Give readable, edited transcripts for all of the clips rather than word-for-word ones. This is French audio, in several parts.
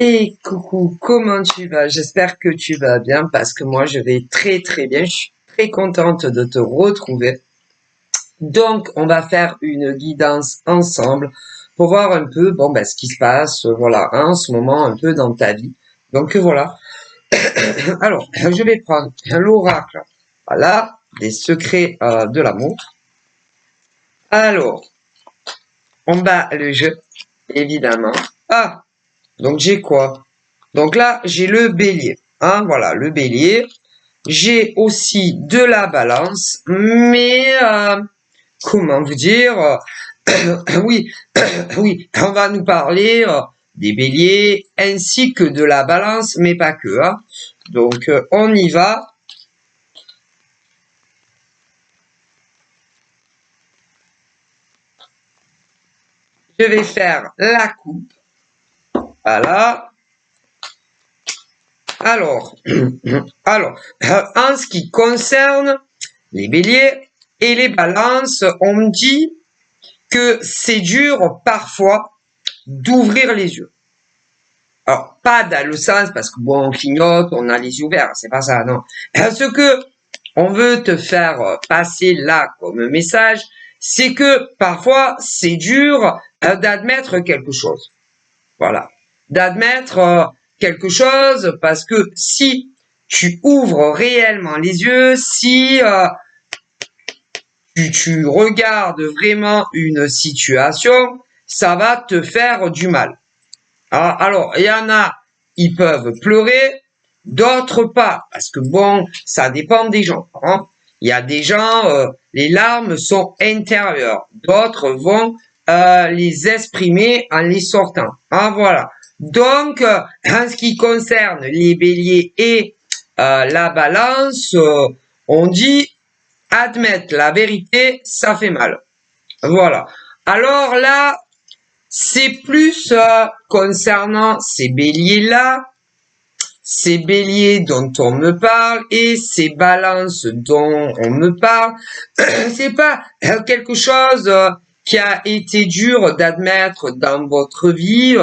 Et coucou, comment tu vas? J'espère que tu vas bien parce que moi je vais très très bien. Je suis très contente de te retrouver. Donc on va faire une guidance ensemble pour voir un peu ce qui se passe voilà en ce moment un peu dans ta vie. Donc voilà. Alors je vais prendre l'oracle. Voilà, des secrets de l'amour. Alors on bat le jeu évidemment. Ah, donc j'ai quoi? Donc là, j'ai le bélier. Hein, voilà, le bélier. J'ai aussi de la balance, mais comment vous dire oui, oui, on va nous parler des béliers ainsi que de la balance, mais pas que. Hein. Donc, on y va. Je vais faire la coupe. Voilà. Alors, en ce qui concerne les béliers et les balances, on me dit que c'est dur parfois d'ouvrir les yeux. Alors, pas dans le sens parce que bon, on clignote, on a les yeux ouverts, c'est pas ça, non. Ce que on veut te faire passer là comme message, c'est que parfois c'est dur d'admettre quelque chose. Voilà. D'admettre quelque chose parce que si tu ouvres réellement les yeux, si tu regardes vraiment une situation, ça va te faire du mal. Alors, il y en a, ils peuvent pleurer, d'autres pas, parce que bon, ça dépend des gens. Hein. Il y a des gens, les larmes sont intérieures, d'autres vont les exprimer en les sortant. Hein, voilà. Donc, en ce qui concerne les béliers et la balance, on dit admettre la vérité, ça fait mal. Voilà. Alors là, c'est plus concernant ces béliers-là, ces béliers dont on me parle et ces balances dont on me parle. C'est pas quelque chose qui a été dur d'admettre dans votre vie,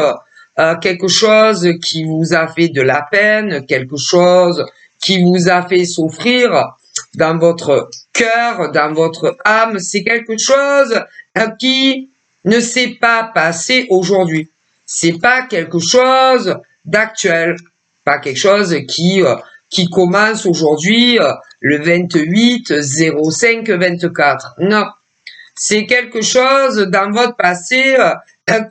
quelque chose qui vous a fait de la peine, quelque chose qui vous a fait souffrir dans votre cœur, dans votre âme. C'est quelque chose qui ne s'est pas passé aujourd'hui. C'est pas quelque chose d'actuel, pas quelque chose qui commence aujourd'hui le 28/05/24. Non, c'est quelque chose dans votre passé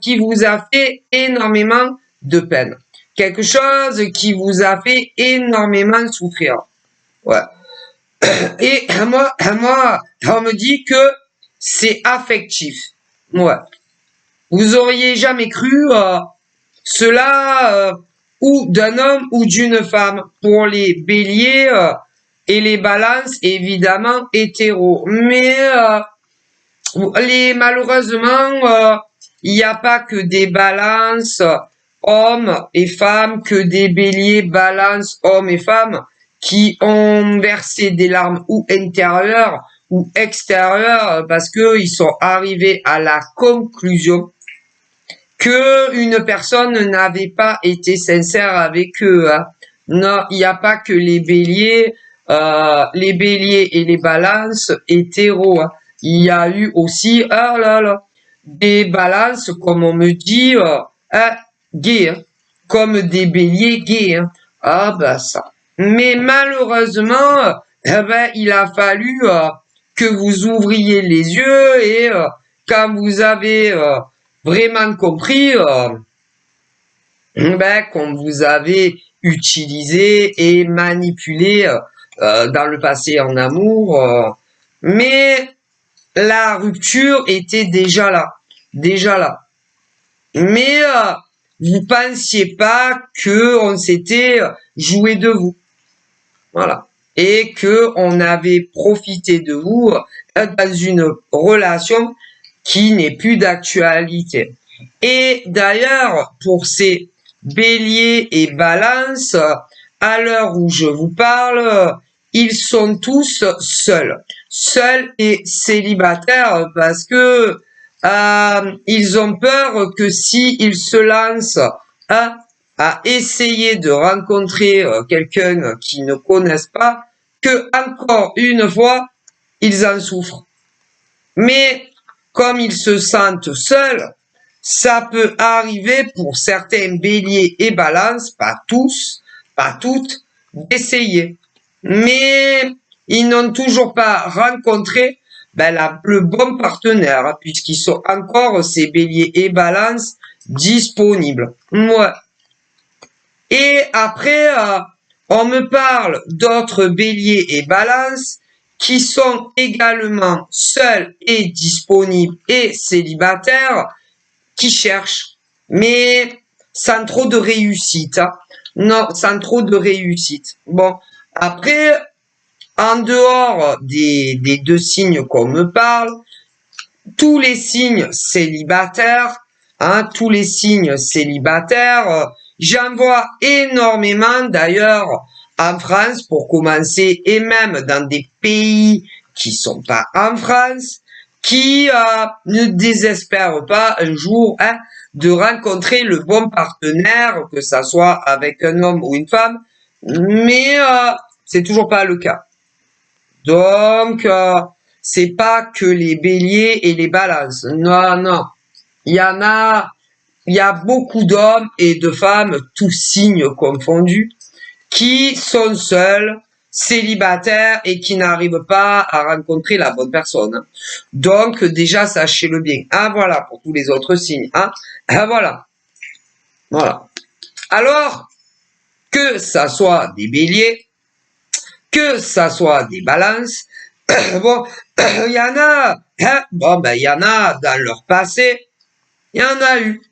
qui vous a fait énormément de peine, quelque chose qui vous a fait énormément souffrir. Ouais. Et moi, on me dit que c'est affectif. Ouais. Vous auriez jamais cru cela ou d'un homme ou d'une femme. Pour les béliers et les balances, évidemment, hétéros. Mais malheureusement, il n'y a pas que des balances hommes et femmes, que des béliers balances hommes et femmes qui ont versé des larmes ou intérieures ou extérieures parce qu'ils sont arrivés à la conclusion que une personne n'avait pas été sincère avec eux. Hein. Non, il n'y a pas que les béliers et les balances hétéros. Hein. Il y a eu aussi, ah là là, des balances, comme on me dit, gays, hein, comme des béliers gays. Hein. Ah ben ça. Mais malheureusement, il a fallu que vous ouvriez les yeux et quand vous avez vraiment compris qu'on vous avait utilisé et manipulé dans le passé en amour, mais la rupture était déjà là. Mais vous pensiez pas que on s'était joué de vous, voilà, et que on avait profité de vous dans une relation qui n'est plus d'actualité. Et d'ailleurs, pour ces béliers et balances, à l'heure où je vous parle, ils sont tous seuls et célibataires parce que ils ont peur que si ils se lancent à essayer de rencontrer quelqu'un qu'ils ne connaissent pas, que encore une fois, ils en souffrent. Mais comme ils se sentent seuls, ça peut arriver pour certains béliers et balances, pas tous, pas toutes, d'essayer. Mais ils n'ont toujours pas rencontré le bon partenaire, puisqu'ils sont encore, ces béliers et balances, disponibles. Ouais. Et après, on me parle d'autres béliers et balances qui sont également seuls et disponibles et célibataires, qui cherchent, mais sans trop de réussite. Hein. Non, sans trop de réussite. Bon, après, en dehors des deux signes qu'on me parle, tous les signes célibataires, hein, tous les signes célibataires, j'en vois énormément d'ailleurs en France pour commencer, et même dans des pays qui sont pas en France, qui ne désespèrent pas un jour de rencontrer le bon partenaire, que ça soit avec un homme ou une femme, mais c'est toujours pas le cas. Donc, c'est pas que les béliers et les balances. Non, non. Il y a beaucoup d'hommes et de femmes, tous signes confondus, qui sont seuls, célibataires et qui n'arrivent pas à rencontrer la bonne personne. Donc, déjà, sachez-le bien. Ah, voilà, pour tous les autres signes. Hein. Ah, voilà. Voilà. Alors, que ça soit des béliers, que ça soit des balances, bon, il y en a, hein, bon, il y en a dans leur passé, il y en a eu.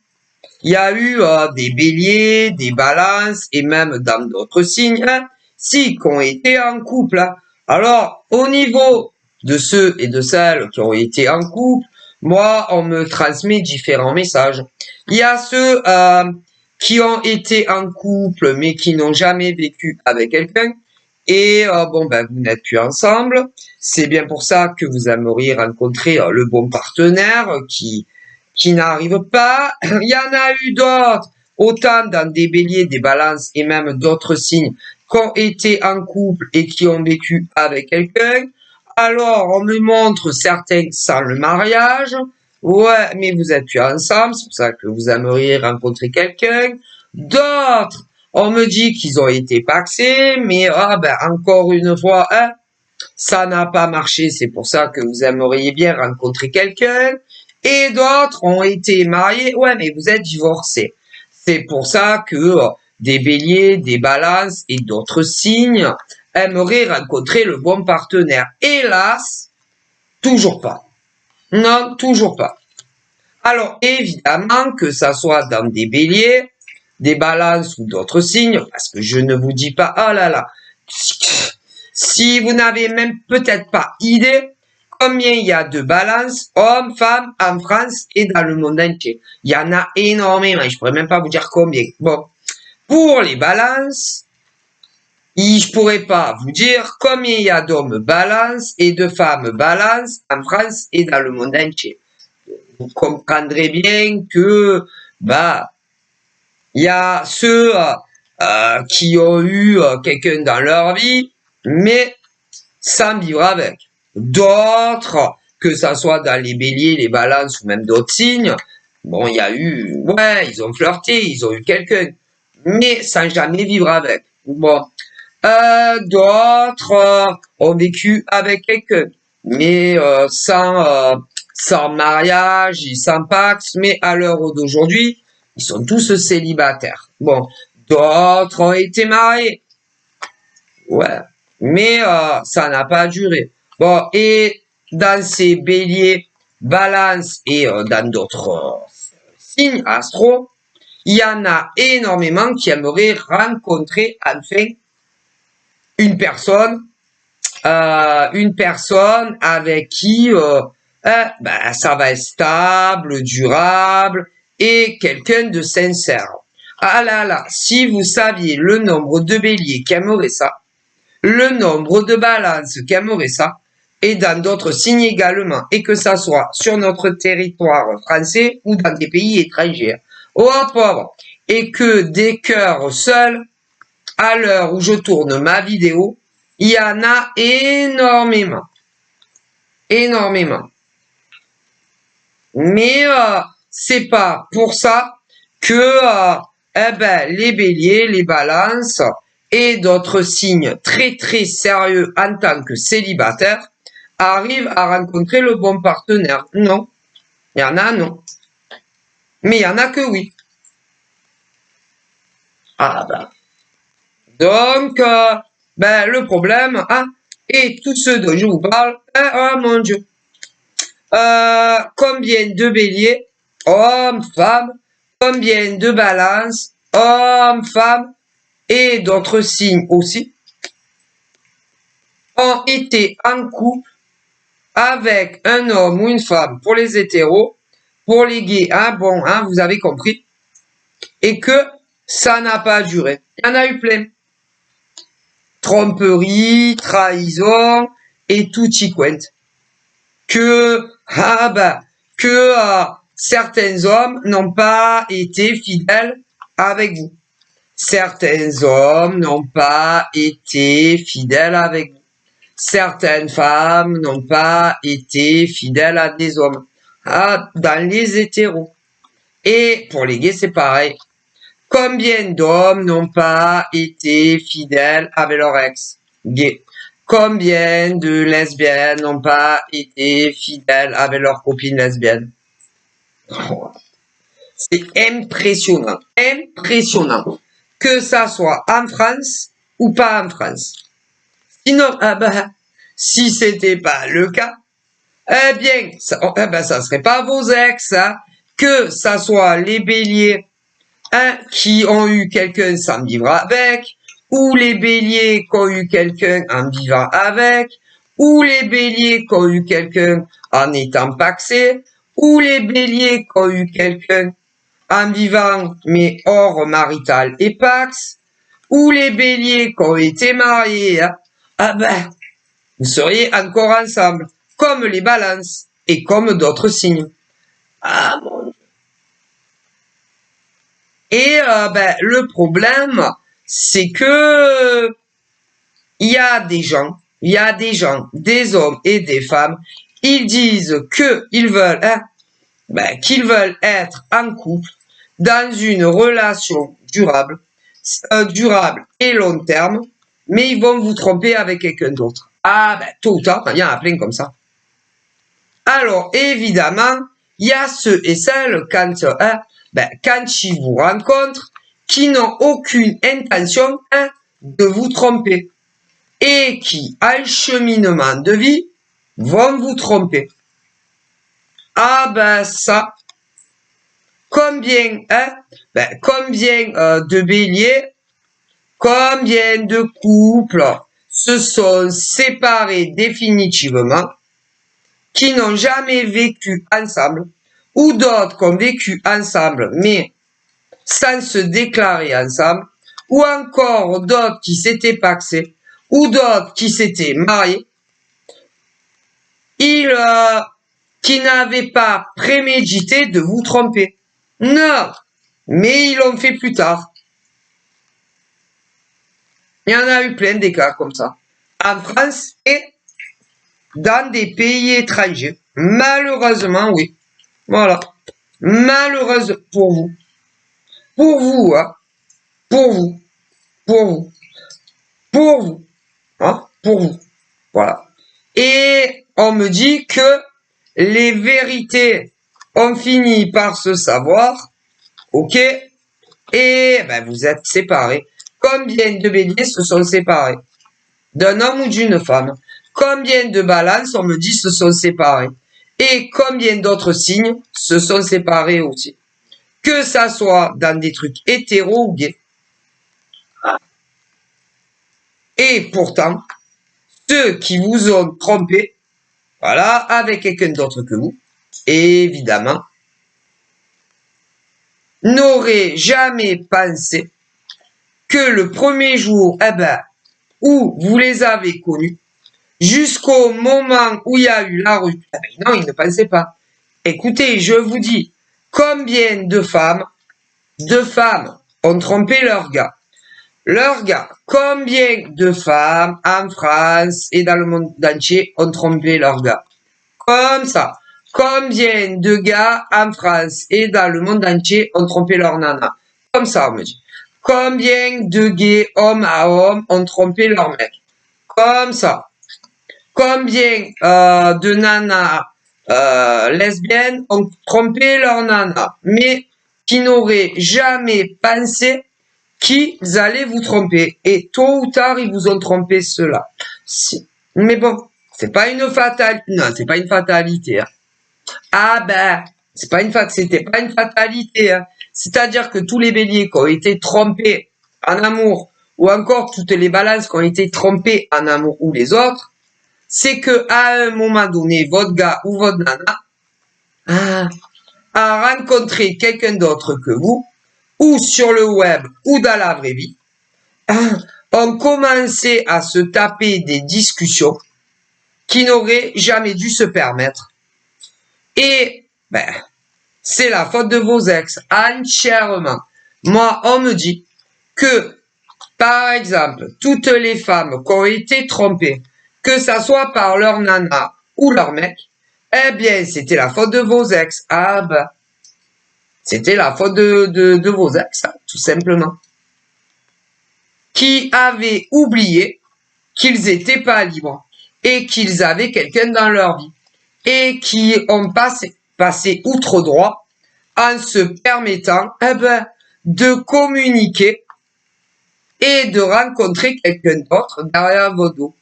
Il y a eu des béliers, des balances et même dans d'autres signes, hein, qui ont été en couple. Hein. Alors, au niveau de ceux et de celles qui ont été en couple, moi, on me transmet différents messages. Il y a ceux qui ont été en couple mais qui n'ont jamais vécu avec quelqu'un. Et vous n'êtes plus ensemble. C'est bien pour ça que vous aimeriez rencontrer le bon partenaire qui n'arrive pas. Il y en a eu d'autres, autant dans des béliers, des balances et même d'autres signes qui ont été en couple et qui ont vécu avec quelqu'un. Alors, on me montre certains sans le mariage. Ouais, mais vous êtes plus ensemble, c'est pour ça que vous aimeriez rencontrer quelqu'un. D'autres, on me dit qu'ils ont été paxés, mais encore une fois, hein, ça n'a pas marché, c'est pour ça que vous aimeriez bien rencontrer quelqu'un. Et d'autres ont été mariés, ouais, mais vous êtes divorcés. C'est pour ça que des béliers, des balances et d'autres signes aimeraient rencontrer le bon partenaire. Hélas, toujours pas. Non, toujours pas. Alors, évidemment, que ça soit dans des béliers, des balances ou d'autres signes, parce que je ne vous dis pas, oh là là, si vous n'avez même peut-être pas idée, combien il y a de balances, hommes, femmes, en France et dans le monde entier. Il y en a énormément, je pourrais même pas vous dire combien. Bon, pour les balances, je pourrais pas vous dire combien il y a d'hommes balances et de femmes balances en France et dans le monde entier. Vous comprendrez bien que, il y a ceux qui ont eu quelqu'un dans leur vie, mais sans vivre avec. D'autres, que ça soit dans les béliers, les balances ou même d'autres signes, bon, il y a eu, ouais, ils ont flirté, ils ont eu quelqu'un, mais sans jamais vivre avec. Bon, d'autres ont vécu avec quelqu'un, mais sans mariage et sans pax, mais à l'heure d'aujourd'hui, ils sont tous célibataires. Bon, d'autres ont été mariés, ouais, mais ça n'a pas duré. Bon, et dans ces béliers, balances et dans d'autres signes astro, il y en a énormément qui aimeraient rencontrer enfin une personne avec qui ça va être stable, durable et quelqu'un de sincère. Ah là là, si vous saviez le nombre de béliers qui aimeraient ça, le nombre de balances qui aimeraient ça, et dans d'autres signes également, et que ça soit sur notre territoire français ou dans des pays étrangers. Oh pauvre! et que des cœurs seuls, à l'heure où je tourne ma vidéo, il y en a énormément. Énormément. Mais c'est pas pour ça que les béliers, les balances et d'autres signes très très sérieux en tant que célibataires arrivent à rencontrer le bon partenaire. Non. Il y en a non. Mais il y en a que oui. Ah ben. Donc, le problème, et tous ceux dont je vous parle, oh mon Dieu. Combien de béliers, hommes, femmes, combien de balances, hommes, femmes, et d'autres signes aussi, ont été en couple avec un homme ou une femme pour les hétéros, pour les gays, vous avez compris, et que ça n'a pas duré. Il y en a eu plein. Tromperie, trahison, et tout y quente. Que certains hommes n'ont pas été fidèles avec vous. Certains hommes n'ont pas été fidèles avec vous. Certaines femmes n'ont pas été fidèles à des hommes. Dans les hétéros. Et pour les gays, c'est pareil. Combien d'hommes n'ont pas été fidèles avec leur ex gay? Combien de lesbiennes n'ont pas été fidèles avec leurs copines lesbiennes? C'est impressionnant. Impressionnant. Que ça soit en France ou pas en France. Sinon, si c'était pas le cas, ça serait pas vos ex, que ça soit les béliers, qui ont eu quelqu'un sans vivre avec, ou les béliers qui ont eu quelqu'un en vivant avec, ou les béliers qui ont eu quelqu'un en étant paxé, ou les béliers qui ont eu quelqu'un en vivant mais hors marital et pax, ou les béliers qui ont été mariés, vous seriez encore ensemble, comme les balances et comme d'autres signes. Mon Dieu. Et le problème, c'est que il y a des gens, des hommes et des femmes, ils disent qu'ils veulent, qu'ils veulent être en couple dans une relation durable et long terme, mais ils vont vous tromper avec quelqu'un d'autre. Tôt ou tard, il y en a plein comme ça. Alors, évidemment, il y a ceux et celles quand ils vous rencontrent, qui n'ont aucune intention de vous tromper et qui, en cheminement de vie, vont vous tromper. Ça, combien de béliers, combien de couples se sont séparés définitivement, qui n'ont jamais vécu ensemble, ou d'autres qui ont vécu ensemble, mais sans se déclarer ensemble, ou encore d'autres qui s'étaient paxés, ou d'autres qui s'étaient mariés, qui n'avaient pas prémédité de vous tromper. Non, mais ils l'ont fait plus tard. Il y en a eu plein des cas comme ça. En France et dans des pays étrangers. Malheureusement, oui. Voilà. Malheureusement pour vous. Pour vous, Pour vous. Pour vous. Pour vous. Pour vous. Voilà. Et on me dit que les vérités ont fini par se savoir. Ok? Et vous êtes séparés. Combien de béliers se sont séparés? D'un homme ou d'une femme? Combien de balances, on me dit, se sont séparés? Et combien d'autres signes se sont séparés aussi? Que ça soit dans des trucs hétéros ou gays. Et pourtant, ceux qui vous ont trompé, voilà, avec quelqu'un d'autre que vous, évidemment, n'auraient jamais pensé que le premier jour, où vous les avez connus, jusqu'au moment où il y a eu la rupture, non, ils ne pensaient pas. Écoutez, je vous dis, combien de femmes 2 femmes ont trompé leur gars. Leur gars, combien de femmes en France et dans le monde entier ont trompé leur gars? Comme ça. Combien de gars en France et dans le monde entier ont trompé leur nana? Comme ça, on me dit. Combien de gays, hommes à hommes, ont trompé leur mec? Comme ça. Combien de nanas lesbiennes ont trompé leur nana, mais qui n'auraient jamais pensé qu'ils allaient vous tromper. Et tôt ou tard, ils vous ont trompé cela. Mais bon, c'est pas une fatalité. Non, c'est pas une fatalité. Hein. Ah ben, c'était pas une fatalité. Hein. C'est-à-dire que tous les béliers qui ont été trompés en amour, ou encore toutes les balances qui ont été trompées en amour ou les autres, c'est que à un moment donné, votre gars ou votre nana a rencontré quelqu'un d'autre que vous, ou sur le web, ou dans la vraie vie, ont commencé à se taper des discussions qui n'auraient jamais dû se permettre. Et ben, c'est la faute de vos ex, entièrement. Moi, on me dit que, par exemple, toutes les femmes qui ont été trompées, que ça soit par leur nana ou leur mec, eh bien, c'était la faute de vos ex. Ah ben, c'était la faute de vos ex, tout simplement. Qui avaient oublié qu'ils étaient pas libres et qu'ils avaient quelqu'un dans leur vie et qui ont passé outre droit en se permettant de communiquer et de rencontrer quelqu'un d'autre derrière vos dos.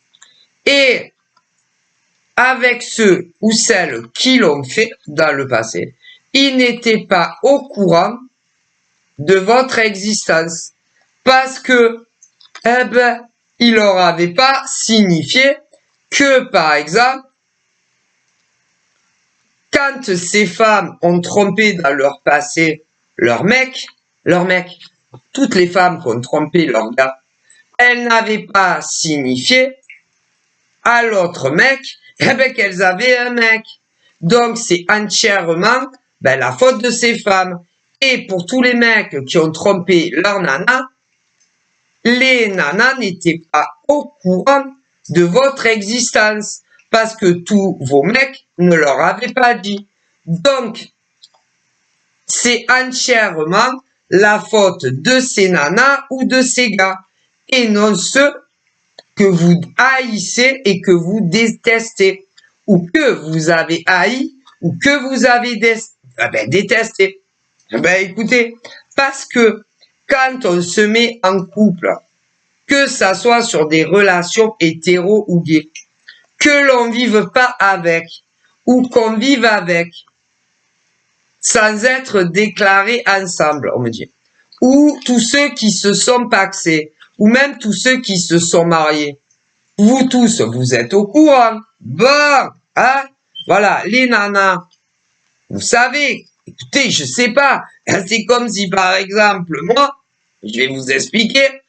Et avec ceux ou celles qui l'ont fait dans le passé, ils n'étaient pas au courant de votre existence parce que il leur avait pas signifié que, par exemple, quand ces femmes ont trompé dans leur passé leur mec, toutes les femmes qui ont trompé leur gars, elles n'avaient pas signifié à l'autre mec qu'elles avaient un mec. Donc c'est entièrement la faute de ces femmes. Et pour tous les mecs qui ont trompé leur nana, les nanas n'étaient pas au courant de votre existence parce que tous vos mecs ne leur avaient pas dit. Donc, c'est entièrement la faute de ces nanas ou de ces gars et non ceux que vous haïssez et que vous détestez ou que vous avez haï ou que vous avez détesté. Écoutez, parce que quand on se met en couple, que ça soit sur des relations hétéro ou gays, que l'on vive pas avec ou qu'on vive avec sans être déclarés ensemble, on me dit, ou tous ceux qui se sont pacsés, ou même tous ceux qui se sont mariés. Vous tous, vous êtes au courant. Bon, hein? Voilà, les nanas, vous savez, écoutez, je sais pas, c'est comme si par exemple, moi, je vais vous expliquer,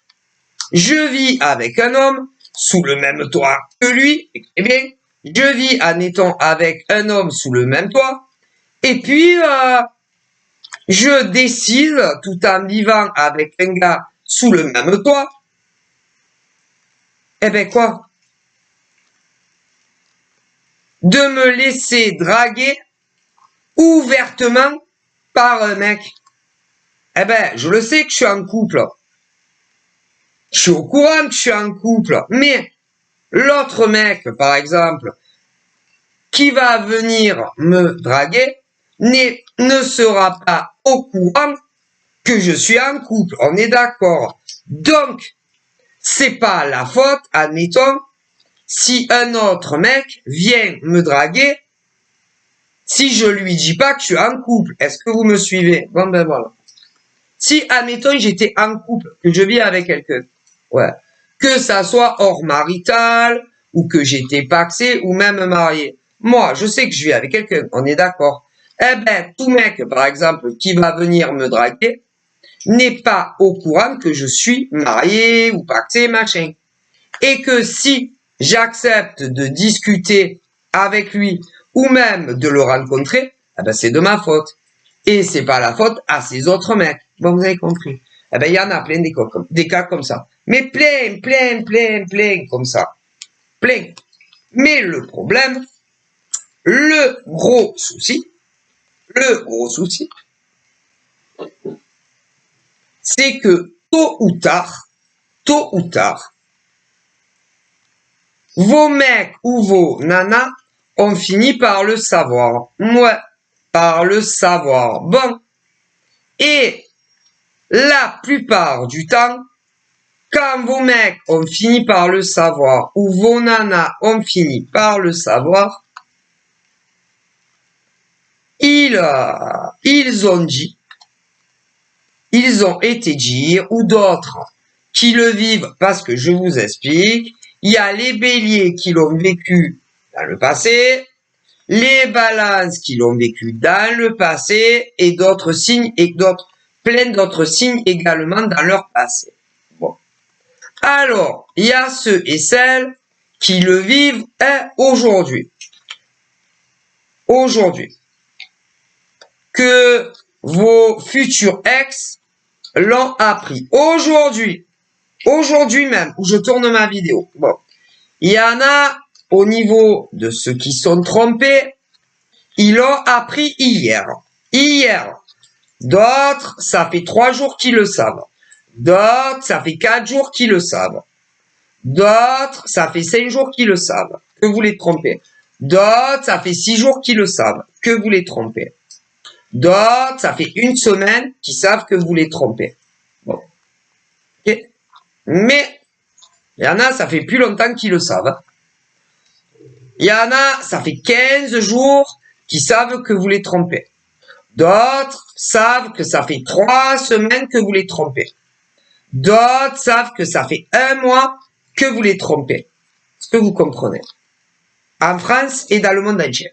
je vis avec un homme sous le même toit que lui, eh bien, je vis, admettons, avec un homme sous le même toit, et puis, je décide, tout en vivant avec un gars sous le même toit, eh ben quoi? De me laisser draguer ouvertement par un mec. Eh ben, je le sais que je suis en couple. Je suis au courant que je suis en couple. Mais l'autre mec, par exemple, qui va venir me draguer, ne sera pas au courant que je suis en couple. On est d'accord. Donc, c'est pas la faute, admettons, si un autre mec vient me draguer, si je lui dis pas que je suis en couple. Est-ce que vous me suivez? Bon ben voilà. Si, admettons, j'étais en couple, que je vis avec quelqu'un, ouais, que ça soit hors marital, ou que j'étais pacsé, ou même marié. Moi, je sais que je vis avec quelqu'un, on est d'accord. Eh ben, tout mec, par exemple, qui va venir me draguer, n'est pas au courant que je suis marié, ou pacsé, machin. Et que si j'accepte de discuter avec lui, ou même de le rencontrer, eh ben, c'est de ma faute. Et c'est pas la faute à ces autres mecs. Bon, vous avez compris. Eh ben, il y en a plein des cas comme ça. Mais plein comme ça. Plein. Mais le problème, le gros souci, c'est que tôt ou tard, vos mecs ou vos nanas ont fini par le savoir. Ouais, par le savoir. Bon. Et la plupart du temps, quand vos mecs ont fini par le savoir ou vos nanas ont fini par le savoir, ils ont été dire, ou d'autres qui le vivent, parce que je vous explique, il y a les béliers qui l'ont vécu dans le passé, les balances qui l'ont vécu dans le passé, et d'autres signes, et plein d'autres signes également dans leur passé. Bon. Alors, il y a ceux et celles qui le vivent aujourd'hui. Aujourd'hui. Que vos futurs ex l'ont appris. Aujourd'hui même, où je tourne ma vidéo. Bon. Il y en a, au niveau de ceux qui sont trompés, ils l'ont appris hier. D'autres, ça fait 3 jours qu'ils le savent. D'autres, ça fait 4 jours qu'ils le savent. D'autres, ça fait 5 jours qu'ils le savent, que vous les trompez. D'autres, ça fait 6 jours qu'ils le savent, que vous les trompez. D'autres, ça fait 1 semaine qu'ils savent que vous les trompez. Bon. Ok. Mais, il y en a, ça fait plus longtemps qu'ils le savent. Il y en a, ça fait 15 jours qu'ils savent que vous les trompez. D'autres savent que ça fait 3 semaines que vous les trompez. D'autres savent que ça fait 1 mois que vous les trompez. Est-ce que vous comprenez? En France et dans le monde entier.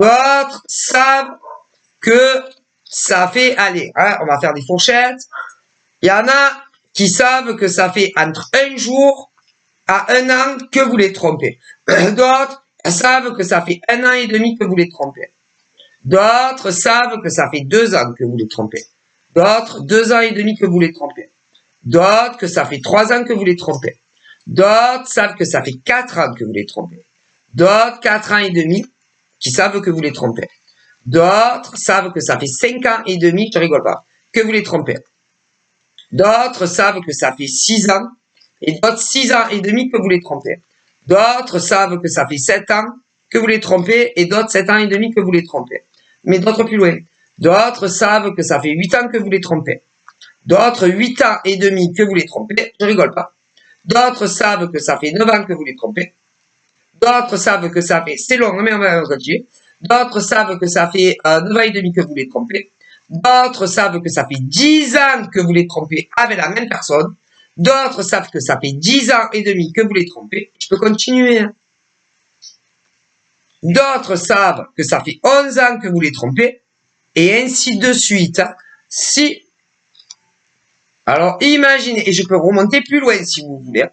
D'autres savent que ça fait, allez, hein, on va faire des fourchettes. Il y en a qui savent que ça fait entre 1 jour à 1 an que vous les trompez. D'autres savent que ça fait 1 an et demi que vous les trompez. D'autres savent que ça fait 2 ans que vous les trompez. D'autres, 2 ans et demi que vous les trompez. D'autres, que ça fait 3 ans que vous les trompez. D'autres savent que ça fait 4 ans que vous les trompez. D'autres, 4 ans et demi, qui savent que vous les trompez. D'autres savent que ça fait 5 ans et demi, je rigole pas, que vous les trompez. D'autres savent que ça fait 6 ans, et d'autres 6 ans et demi que vous les trompez. D'autres savent que ça fait 7 ans que vous les trompez, et d'autres 7 ans et demi que vous les trompez. Mais d'autres plus loin. D'autres savent que ça fait 8 ans que vous les trompez. D'autres 8 ans et demi que vous les trompez, je rigole pas. D'autres savent que ça fait 9 ans que vous les trompez. D'autres savent que ça fait, c'est long, mais on va continuer. D'autres savent que ça fait 9 ans et demi que vous les trompez. D'autres savent que ça fait 10 ans que vous les trompez avec la même personne. D'autres savent que ça fait 10 ans et demi que vous les trompez. Je peux continuer. Hein. D'autres savent que ça fait 11 ans que vous les trompez. Et ainsi de suite. Si. Alors, imaginez, et je peux remonter plus loin si vous voulez.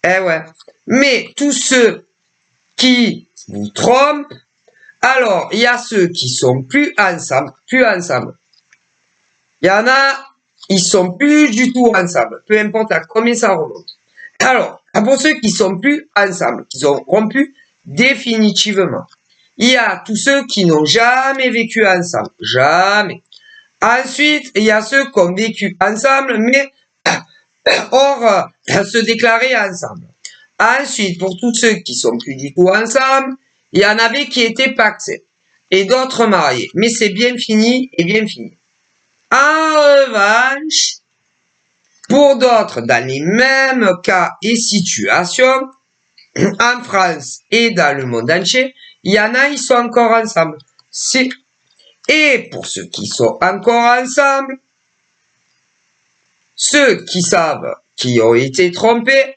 Eh ouais. Mais tous ceux qui vous trompent, alors, il y a ceux qui sont plus ensemble. Il y en a, ils sont plus du tout ensemble. Peu importe à combien ça remonte. Alors, pour ceux qui sont plus ensemble, qui ont rompu définitivement, il y a tous ceux qui n'ont jamais vécu ensemble. Jamais. Ensuite, il y a ceux qui ont vécu ensemble, mais hors se déclarer ensemble. Ensuite, pour tous ceux qui sont plus du tout ensemble, il y en avait qui étaient pactés et d'autres mariés. Mais c'est bien fini et bien fini. En revanche, pour d'autres, dans les mêmes cas et situations, en France et dans le monde entier, il y en a, ils sont encore ensemble. Et pour ceux qui sont encore ensemble, ceux qui savent qui ont été trompés,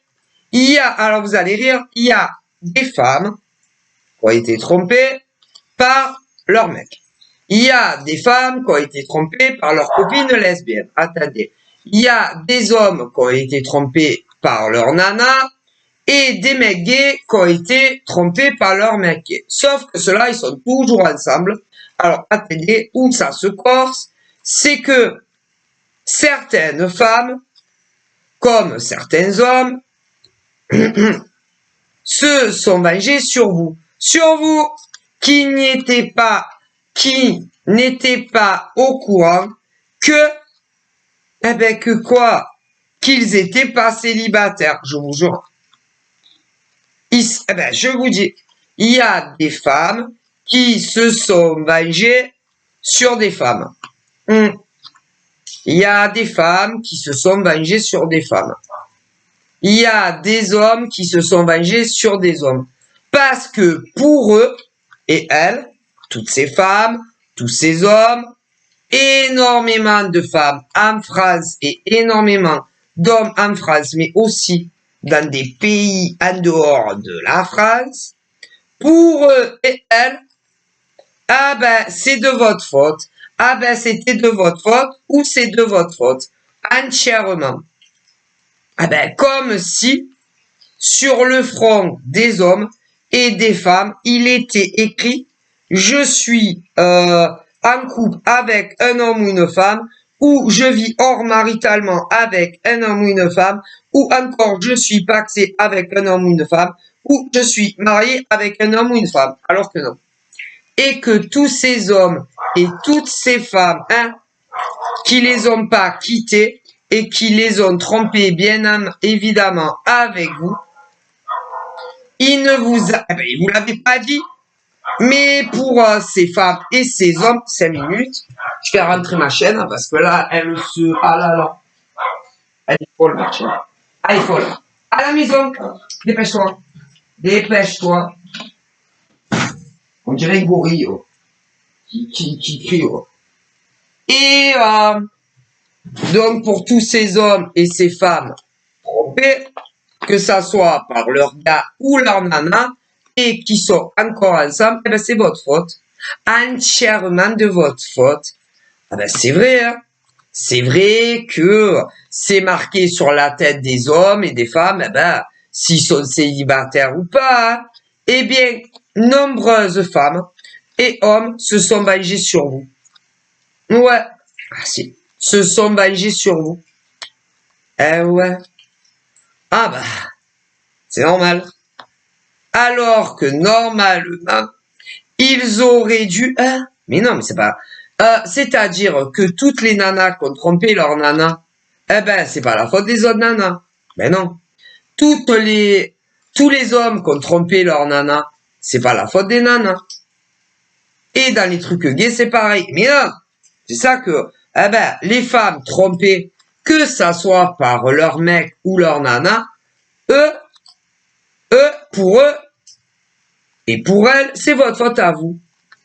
il y a, alors vous allez rire, il y a des femmes qui ont été trompées par leur mec. Il y a des femmes qui ont été trompées par leur copine lesbienne. Attendez. Il y a des hommes qui ont été trompés par leur nana et des mecs gays qui ont été trompés par leur mec gay. Sauf que ceux-là, ils sont toujours ensemble. Alors, attendez, où ça se corse, c'est que certaines femmes, comme certains hommes, se sont vengés sur vous. Sur vous qui n'étaient pas au courant que, que quoi? Qu'ils étaient pas célibataires, je vous jure. Je vous dis, il y a des femmes qui se sont vengées sur des femmes. Il y a des femmes qui se sont vengées sur des femmes. Il y a des hommes qui se sont vengés sur des hommes. Parce que pour eux et elles, toutes ces femmes, tous ces hommes, énormément de femmes en France et énormément d'hommes en France, mais aussi dans des pays en dehors de la France, pour eux et elles, c'est de votre faute. C'était de votre faute ou c'est de votre faute. Entièrement. Comme si sur le front des hommes et des femmes, il était écrit « Je suis en couple avec un homme ou une femme » ou « Je vis hors maritalement avec un homme ou une femme » ou encore « Je suis paxé avec un homme ou une femme » ou « Je suis marié avec un homme ou une femme » alors que non. Et que tous ces hommes et toutes ces femmes qui les ont pas quittés et qui les ont trompés bien évidemment avec vous, il ne vous a, il vous l'avait pas dit, mais pour ces femmes et ces hommes, 5 minutes, je vais rentrer ma chaîne parce que là, elle est folle ma chaîne. Elle est folle. À la maison, dépêche-toi, dépêche-toi. On dirait une gorille qui crie. Et donc pour tous ces hommes et ces femmes trompés, que ça soit par leur gars ou leur nana, et qui sont encore ensemble, c'est votre faute. Entièrement de votre faute. C'est vrai, hein. C'est vrai que c'est marqué sur la tête des hommes et des femmes, s'ils sont célibataires ou pas. Hein. Eh bien, nombreuses femmes et hommes se sont vengés sur vous. Ouais, se sont vengés sur vous. Ouais. C'est normal. Alors que normalement, ils auraient dû... mais non, mais c'est pas... c'est-à-dire que toutes les nanas qui ont trompé leur nana, c'est pas la faute des autres nanas. Non. Tous les hommes qui ont trompé leur nana, c'est pas la faute des nanas. Et dans les trucs gays, c'est pareil. Mais non, c'est ça que... les femmes trompées, que ça soit par leur mec ou leur nana, pour eux, et pour elles, c'est votre faute à vous.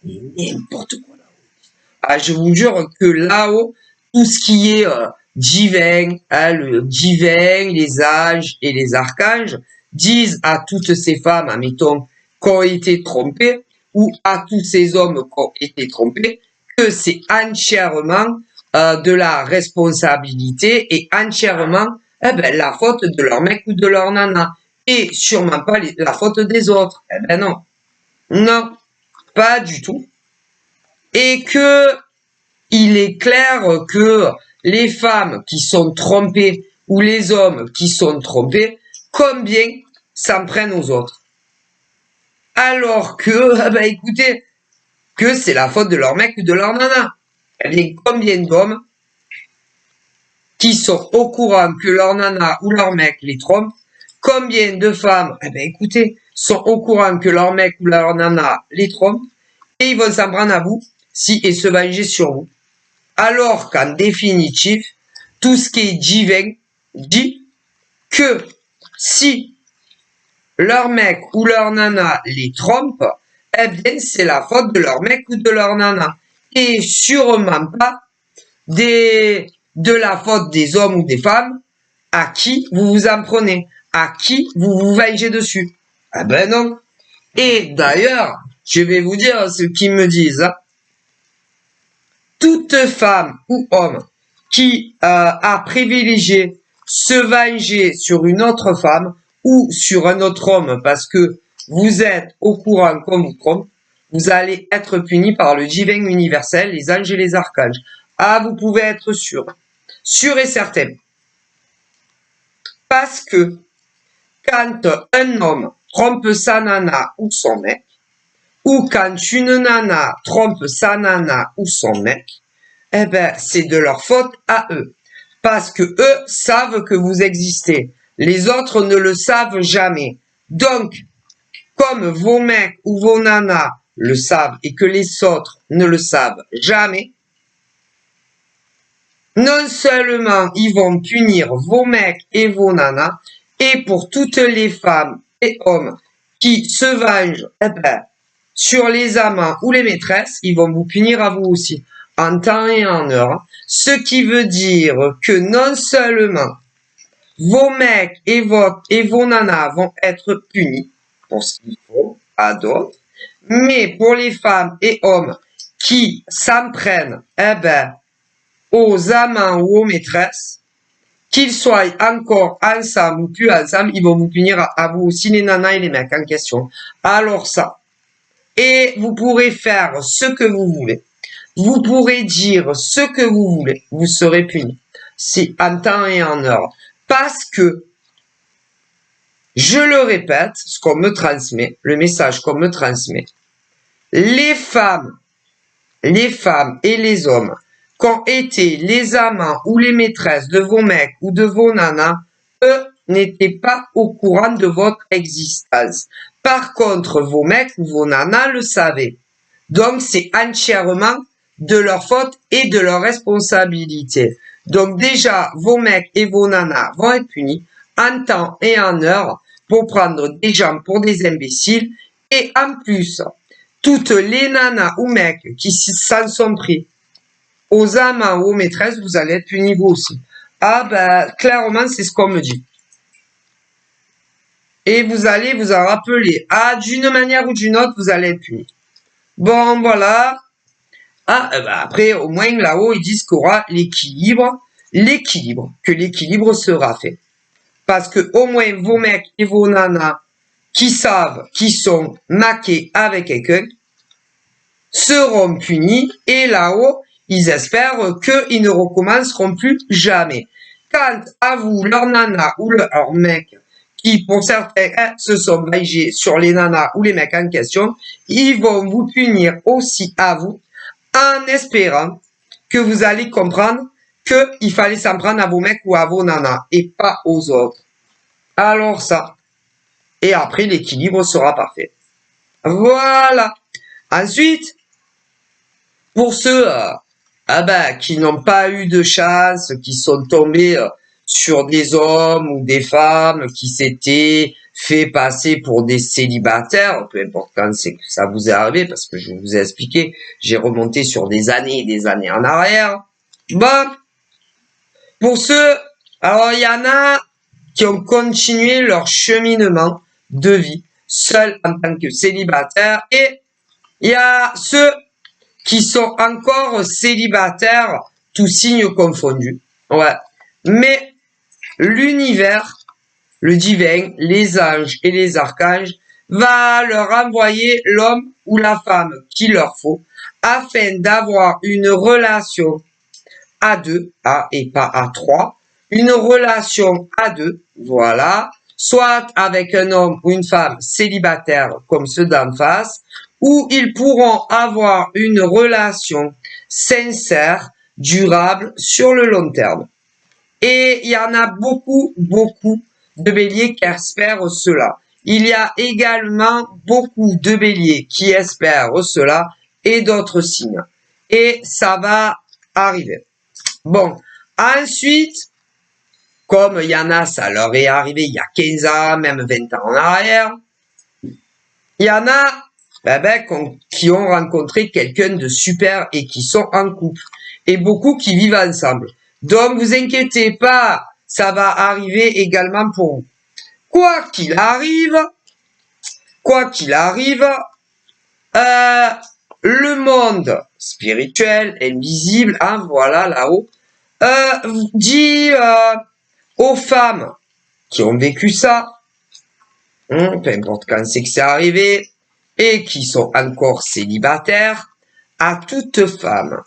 Mais n'importe quoi là-haut. Je vous jure que là-haut, tout ce qui est divin, le divin, les anges et les archanges, disent à toutes ces femmes, admettons, qui ont été trompées, ou à tous ces hommes qui ont été trompés, que c'est entièrement de la responsabilité et entièrement la faute de leur mec ou de leur nana. Et sûrement pas la faute des autres. Non. Non, pas du tout. Et que il est clair que les femmes qui sont trompées ou les hommes qui sont trompés, combien s'en prennent aux autres. Alors que, écoutez, que c'est la faute de leur mec ou de leur nana. Et combien d'hommes qui sont au courant que leur nana ou leur mec les trompe, combien de femmes, écoutez, sont au courant que leur mec ou leur nana les trompe, et ils vont s'en prendre à vous et se venger sur vous. Alors qu'en définitive, tout ce qui est divin dit que si leur mec ou leur nana les trompe, c'est la faute de leur mec ou de leur nana. Et sûrement pas de la faute des hommes ou des femmes à qui vous vous en prenez, à qui vous vous vengez dessus. Non. Et d'ailleurs, je vais vous dire ce qu'ils me disent. Toute femme ou homme qui a privilégié se venger sur une autre femme ou sur un autre homme parce que vous êtes au courant qu'on vous trompe, vous allez être puni par le divin universel, les anges et les archanges. Ah, vous pouvez être sûr. Sûr et certain. Parce que quand un homme trompe sa nana ou son mec, ou quand une nana trompe sa nana ou son mec, eh ben, c'est de leur faute à eux. Parce que eux savent que vous existez. Les autres ne le savent jamais. Donc, comme vos mecs ou vos nanas le savent et que les autres ne le savent jamais, non seulement ils vont punir vos mecs et vos nanas, et pour toutes les femmes et hommes qui se vengent, eh ben, sur les amants ou les maîtresses, ils vont vous punir à vous aussi, en temps et en heure. Ce qui veut dire que non seulement vos mecs et vos nanas vont être punis pour ce qu'ils font à d'autres, mais pour les femmes et hommes qui s'en prennent, eh ben, aux amants ou aux maîtresses, qu'ils soient encore ensemble ou plus ensemble, ils vont vous punir à vous aussi, les nanas et les mecs en question. Alors ça. Et vous pourrez faire ce que vous voulez. Vous pourrez dire ce que vous voulez. Vous serez puni. C'est en temps et en heure. Parce que, je le répète, ce qu'on me transmet, le message qu'on me transmet, les femmes et les hommes qu'ont été les amants ou les maîtresses de vos mecs ou de vos nanas, eux n'étaient pas au courant de votre existence. Par contre, vos mecs ou vos nanas le savaient. Donc, c'est entièrement de leur faute et de leur responsabilité. Donc, déjà, vos mecs et vos nanas vont être punis en temps et en heure pour prendre des gens pour des imbéciles. Et en plus, toutes les nanas ou mecs qui s'en sont pris aux amants ou aux maîtresses, vous allez être punis vous aussi. Ah ben, clairement, c'est ce qu'on me dit. Et vous allez vous en rappeler. Ah, d'une manière ou d'une autre, vous allez être punis. Bon, voilà. Ah, ben après, au moins, là-haut, ils disent qu'il y aura que l'équilibre sera fait. Parce que, au moins, vos mecs et vos nanas qui savent qu'ils sont maqués avec quelqu'un seront punis et là-haut, ils espèrent qu'ils ne recommenceront plus jamais. Quant à vous, leur nana ou leur mec, qui pour certains se sont vengés sur les nanas ou les mecs en question, ils vont vous punir aussi à vous, en espérant que vous allez comprendre qu'il fallait s'en prendre à vos mecs ou à vos nanas, et pas aux autres. Alors ça. Et après, l'équilibre sera parfait. Voilà. Ensuite, pour ceux qui n'ont pas eu de chance, qui sont tombés sur des hommes ou des femmes qui s'étaient fait passer pour des célibataires, peu importe quand c'est que ça vous est arrivé, parce que je vous ai expliqué, j'ai remonté sur des années et des années en arrière. Bon, pour ceux, alors il y en a qui ont continué leur cheminement de vie, seuls en tant que célibataires, et il y a ceux qui sont encore célibataires, tous signes confondus. Ouais. Mais l'univers, le divin, les anges et les archanges va leur envoyer l'homme ou la femme qu'il leur faut afin d'avoir une relation à deux, et pas à trois, une relation à deux, voilà, soit avec un homme ou une femme célibataire comme ceux d'en face, où ils pourront avoir une relation sincère, durable, sur le long terme. Et il y en a beaucoup de béliers qui espèrent cela. Il y a également beaucoup de béliers qui espèrent cela et d'autres signes. Et ça va arriver. Bon, ensuite, comme il y en a, ça leur est arrivé il y a 15 ans, même 20 ans en arrière, il y en a qui ont rencontré quelqu'un de super et qui sont en couple. Et beaucoup qui vivent ensemble. Donc, vous inquiétez pas, ça va arriver également pour vous. Quoi qu'il arrive, le monde spirituel, invisible, voilà là-haut, dit aux femmes qui ont vécu ça, peu importe quand c'est que c'est arrivé, et qui sont encore célibataires, à toute femme,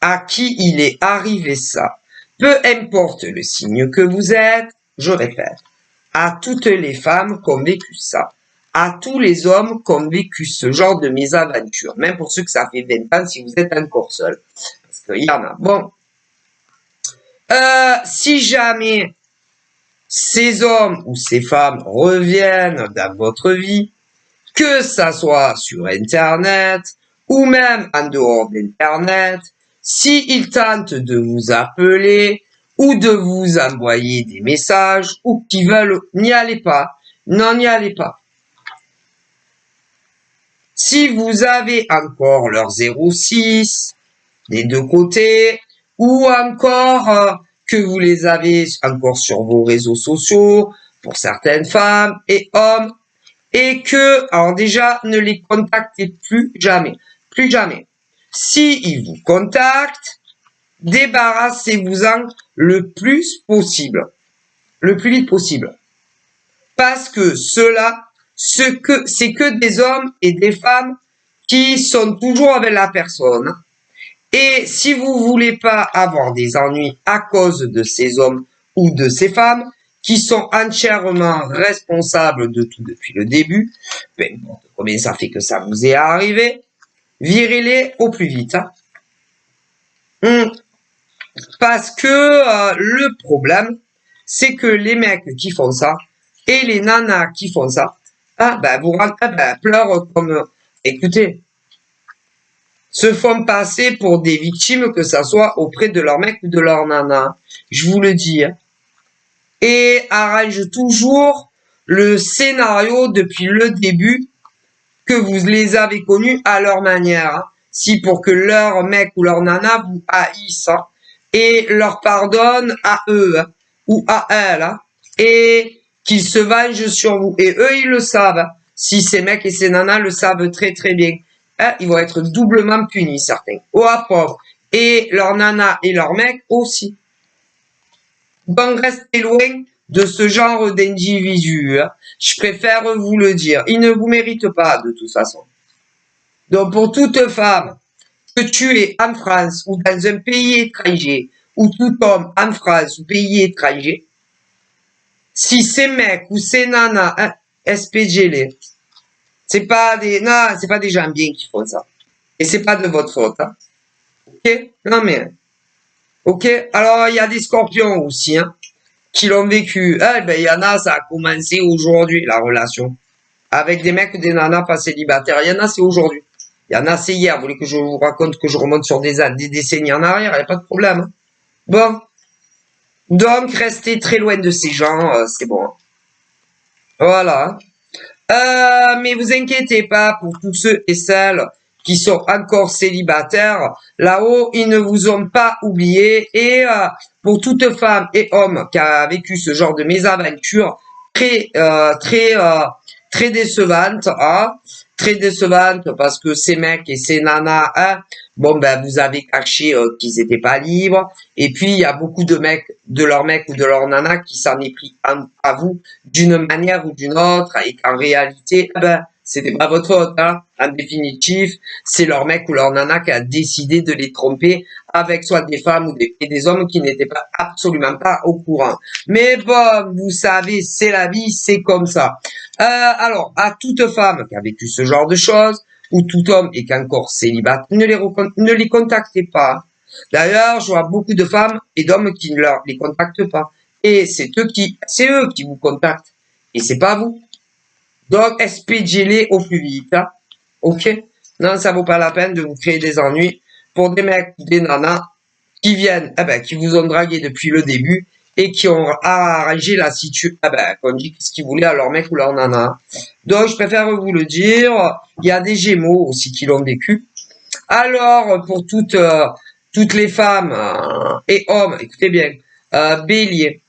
à qui il est arrivé ça, peu importe le signe que vous êtes, je répète, à toutes les femmes qui ont vécu ça, à tous les hommes qui ont vécu ce genre de mésaventure, même pour ceux que ça fait 20 ans si vous êtes encore seul, parce qu'il y en a. Bon, si jamais ces hommes ou ces femmes reviennent dans votre vie, que ça soit sur Internet ou même en dehors d'Internet, s'ils tentent de vous appeler ou de vous envoyer des messages ou qu'ils veulent, n'y allez pas. Non, n'y allez pas. Si vous avez encore leur 06 des deux côtés ou encore que vous les avez encore sur vos réseaux sociaux pour certaines femmes et hommes, et que, alors déjà, ne les contactez plus jamais. Plus jamais. Si ils vous contactent, débarrassez-vous-en le plus possible. Le plus vite possible. Parce que cela, c'est que des hommes et des femmes qui sont toujours avec la personne. Et si vous voulez pas avoir des ennuis à cause de ces hommes ou de ces femmes, qui sont entièrement responsables de tout depuis le début, peu importe combien ça fait que ça vous est arrivé, virez-les au plus vite. Parce que le problème, c'est que les mecs qui font ça, et les nanas qui font ça, pleurent comme... Écoutez, se font passer pour des victimes, que ça soit auprès de leur mec ou de leur nana. Je vous le dis. Et arrange toujours le scénario depuis le début que vous les avez connus à leur manière. Si pour que leur mec ou leur nana vous haïssent et leur pardonnent à eux ou à elles et qu'ils se vengent sur vous. Et eux, ils le savent. Si ces mecs et ces nanas le savent très très bien. Ils vont être doublement punis, certains. Oh, pauvre. Et leur nana et leur mec aussi. Donc, restez loin de ce genre d'individus. Je préfère vous le dire. Ils ne vous méritent pas, de toute façon. Donc, pour toute femme que tu es en France ou dans un pays étranger, ou tout homme en France ou pays étranger, si ces mecs ou ces nanas, SPG-les, c'est pas des gens bien qui font ça. Et c'est pas de votre faute. Ok? Non mais, ok? Alors, il y a des scorpions aussi, qui l'ont vécu. Il y en a, ça a commencé aujourd'hui, la relation. Avec des mecs ou des nanas pas célibataires. Il y en a, c'est aujourd'hui. Il y en a, c'est hier. Vous voulez que je vous raconte que je remonte sur des décennies en arrière? Il n'y a pas de problème. Bon. Donc, restez très loin de ces gens, c'est bon. Voilà. Mais vous inquiétez pas pour tous ceux et celles qui sont encore célibataires. Là-haut, ils ne vous ont pas oublié. Et pour toute femme et homme qui a vécu ce genre de mésaventure, très décevante, très décevante parce que ces mecs et ces nanas, vous avez caché qu'ils étaient pas libres. Et puis il y a beaucoup de mecs, de leurs mecs ou de leurs nanas qui s'en est pris à vous d'une manière ou d'une autre et qu'en réalité, c'était pas votre faute, En définitive, c'est leur mec ou leur nana qui a décidé de les tromper avec soit des femmes ou des hommes qui n'étaient pas absolument pas au courant. Mais bon, vous savez, c'est la vie, c'est comme ça. Alors, à toute femme qui a vécu ce genre de choses, ou tout homme est encore célibataire, ne les contactez pas. D'ailleurs, je vois beaucoup de femmes et d'hommes qui ne les contactent pas. Et c'est eux qui vous contactent. Et c'est pas vous. Donc, expédiez-les au plus vite, Ok? Non, ça vaut pas la peine de vous créer des ennuis pour des mecs, des nanas qui viennent, qui vous ont dragué depuis le début et qui ont arrangé la situation, qu'on dit ce qu'ils voulaient à leur mec ou leur nana. Donc, je préfère vous le dire. Il y a des Gémeaux aussi qui l'ont vécu. Alors, pour toutes les femmes et hommes, écoutez bien, Bélier,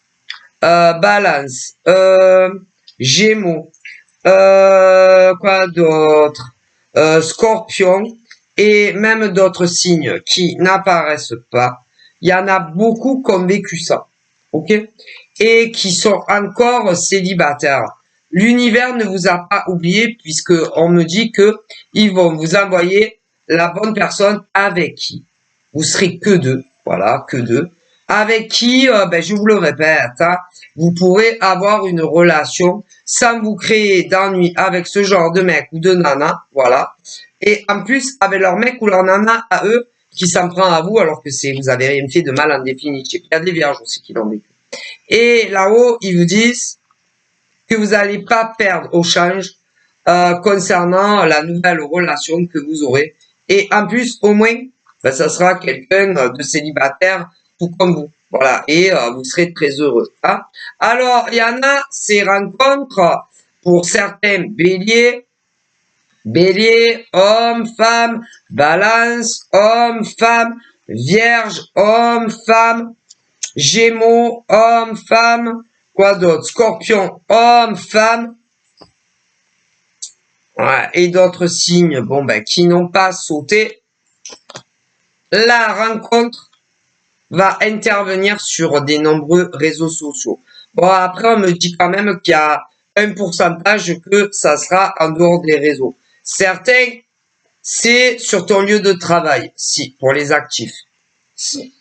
Balance, Gémeaux, quoi d'autre, Scorpion et même d'autres signes qui n'apparaissent pas. Il y en a beaucoup qui ont vécu ça, ok, et qui sont encore célibataires. L'univers ne vous a pas oublié puisque on me dit que ils vont vous envoyer la bonne personne avec qui vous serez que deux, voilà, que deux, avec qui, ben, je vous le répète, hein, vous pourrez avoir une relation sans vous créer d'ennui avec ce genre de mec ou de nana, voilà. Et en plus, avec leur mec ou leur nana à eux, qui s'en prend à vous alors que vous avez rien fait de mal en définitive. Il y a des vierges aussi qui l'ont vécu. Et là-haut, ils vous disent que vous n'allez pas perdre au change concernant la nouvelle relation que vous aurez. Et en plus, au moins, ben, ça sera quelqu'un de célibataire, tout comme vous. Voilà, et vous serez très heureux. Hein. Alors, il y en a ces rencontres pour certains béliers. Bélier, homme, femme, balance, homme, femme, vierge, homme, femme, gémeaux, homme, femme, quoi d'autre? Scorpion, homme, femme, ouais, et d'autres signes, bon, ben, qui n'ont pas sauté. La rencontre va intervenir sur des nombreux réseaux sociaux. Bon, après, on me dit quand même qu'il y a un pourcentage que ça sera en dehors des réseaux. Certains, c'est sur ton lieu de travail, si, pour les actifs. Si.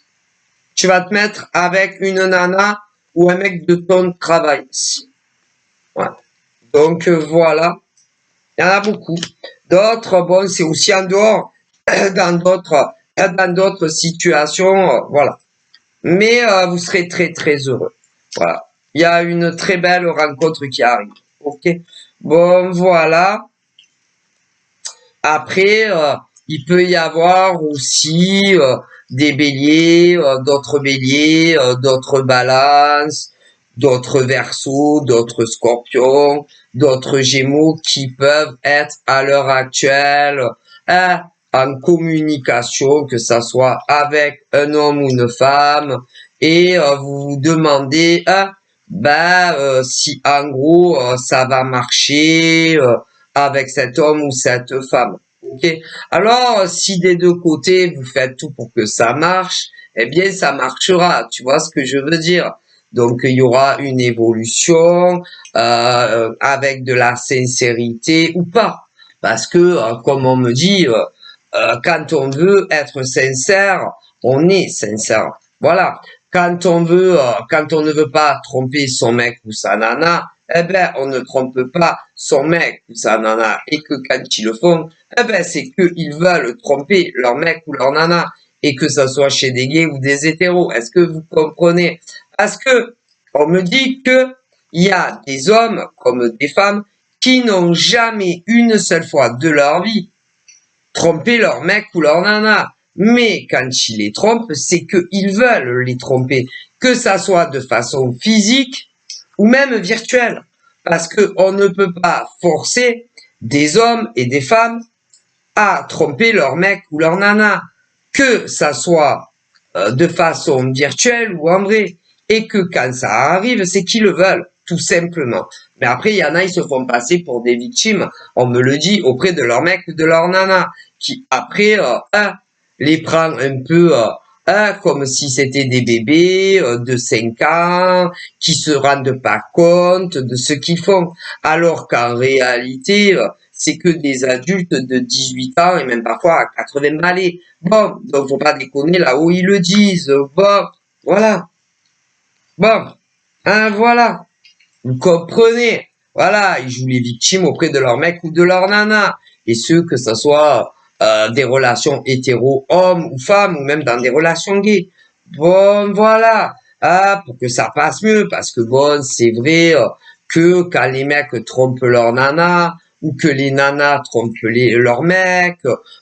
Tu vas te mettre avec une nana ou un mec de ton travail, si. Ouais. Donc, voilà. Il y en a beaucoup. D'autres, bon, c'est aussi en dehors, dans d'autres situations, voilà. Mais vous serez très, très heureux. Voilà. Il y a une très belle rencontre qui arrive. Ok. Bon, voilà. Après, il peut y avoir aussi des béliers, d'autres balances, d'autres verseaux, d'autres scorpions, d'autres gémeaux qui peuvent être à l'heure actuelle en communication, que ça soit avec un homme ou une femme, et vous vous demandez si en gros ça va marcher avec cet homme ou cette femme. Ok. Alors, si des deux côtés vous faites tout pour que ça marche, eh bien ça marchera. Tu vois ce que je veux dire? Donc il y aura une évolution avec de la sincérité ou pas, parce que comme on me dit, quand on veut être sincère, on est sincère. Voilà. Quand on ne veut pas tromper son mec ou sa nana, eh ben, on ne trompe pas son mec ou sa nana. Et que quand ils le font, eh ben, c'est qu'ils veulent tromper leur mec ou leur nana. Et que ça soit chez des gays ou des hétéros. Est-ce que vous comprenez? Parce que, on me dit que il y a des hommes comme des femmes qui n'ont jamais une seule fois de leur vie trompé leur mec ou leur nana. Mais quand ils les trompent, c'est qu'ils veulent les tromper. Que ça soit de façon physique ou même virtuelle. Parce que on ne peut pas forcer des hommes et des femmes à tromper leur mec ou leur nana. Que ça soit de façon virtuelle ou en vrai. Et que quand ça arrive, c'est qu'ils le veulent, tout simplement. Mais après, il y en a, ils se font passer pour des victimes, on me le dit, auprès de leur mec ou de leur nana, qui après les prend un peu comme si c'était des bébés de 5 ans, qui se rendent pas compte de ce qu'ils font. Alors qu'en réalité, c'est que des adultes de 18 ans et même parfois à 80 balais. Bon, donc faut pas déconner là où ils le disent. Bon, voilà. Bon, voilà. Vous comprenez? Voilà, ils jouent les victimes auprès de leur mec ou de leur nana. Et ce, que ça soit des relations hétéro, hommes ou femmes, ou même dans des relations gays. Bon, voilà. Pour que ça passe mieux, parce que bon, c'est vrai que quand les mecs trompent leur nana, ou que les nanas trompent leurs mecs,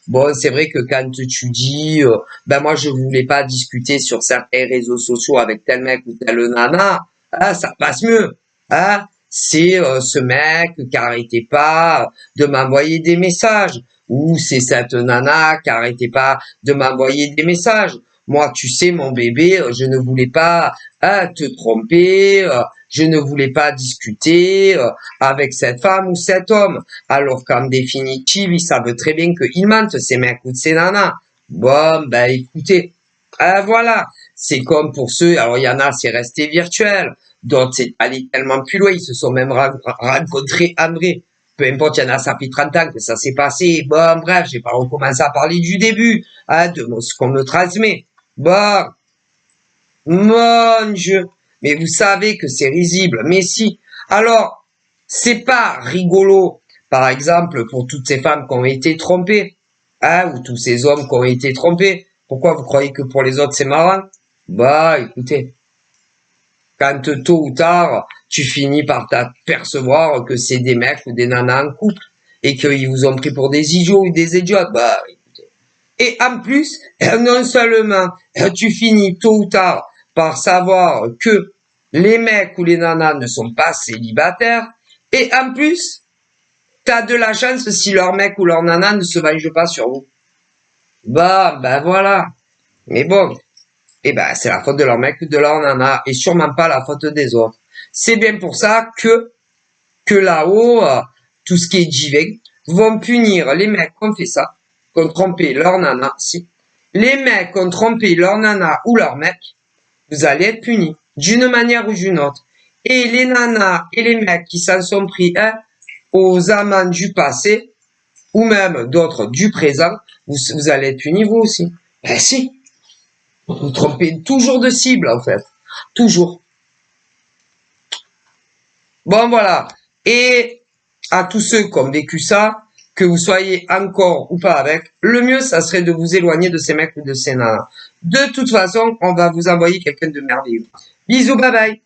bon, c'est vrai que quand tu dis, moi je voulais pas discuter sur certains réseaux sociaux avec tel mec ou telle nana, ça passe mieux. C'est ce mec qui arrêtait pas de m'envoyer des messages, ou c'est cette nana qui arrêtait pas de m'envoyer des messages. Moi, tu sais, mon bébé, je ne voulais pas te tromper, je ne voulais pas discuter avec cette femme ou cet homme. Alors qu'en définitive, ils savent très bien qu'ils mentent, ces mecs ou ces nanas. Bon, écoutez, voilà. C'est comme pour ceux, alors il y en a, c'est resté virtuel. D'autres, c'est allé tellement plus loin, ils se sont même rencontrés en vrai. peu importe, il y en a, ça fait 30 ans que ça s'est passé. Bon, bref, j'ai pas recommencé à parler du début, hein, de ce qu'on me transmet. Bon, mon Dieu. Mais vous savez que c'est risible. Mais si. Alors, c'est pas rigolo, par exemple, pour toutes ces femmes qui ont été trompées, hein, ou tous ces hommes qui ont été trompés. Pourquoi vous croyez que pour les autres c'est marrant? Bah, écoutez, quand tôt ou tard, tu finis par t'apercevoir que c'est des mecs ou des nanas en couple et qu'ils vous ont pris pour des idiots ou des idiotes, bah, écoutez. Et en plus, non seulement tu finis tôt ou tard par savoir que les mecs ou les nanas ne sont pas célibataires, et en plus, t'as de la chance si leur mec ou leur nana ne se venge pas sur vous. Bah, ben voilà. Mais bon, eh ben, c'est la faute de leur mec ou de leur nana, et sûrement pas la faute des autres. C'est bien pour ça que là-haut, tout ce qui est divin, vont punir les mecs qui ont fait ça, qui ont trompé leur nana, si. Les mecs qui ont trompé leur nana ou leur mec, vous allez être punis, d'une manière ou d'une autre. Et les nanas et les mecs qui s'en sont pris aux amants du passé, ou même d'autres du présent, vous allez être punis vous aussi. Ben si, vous trompez toujours de cible en fait. Toujours. Bon voilà. Et à tous ceux qui ont vécu ça, que vous soyez encore ou pas avec, le mieux ça serait de vous éloigner de ces mecs ou de ces nanas. De toute façon, on va vous envoyer quelqu'un de merveilleux. Bisous, bye bye.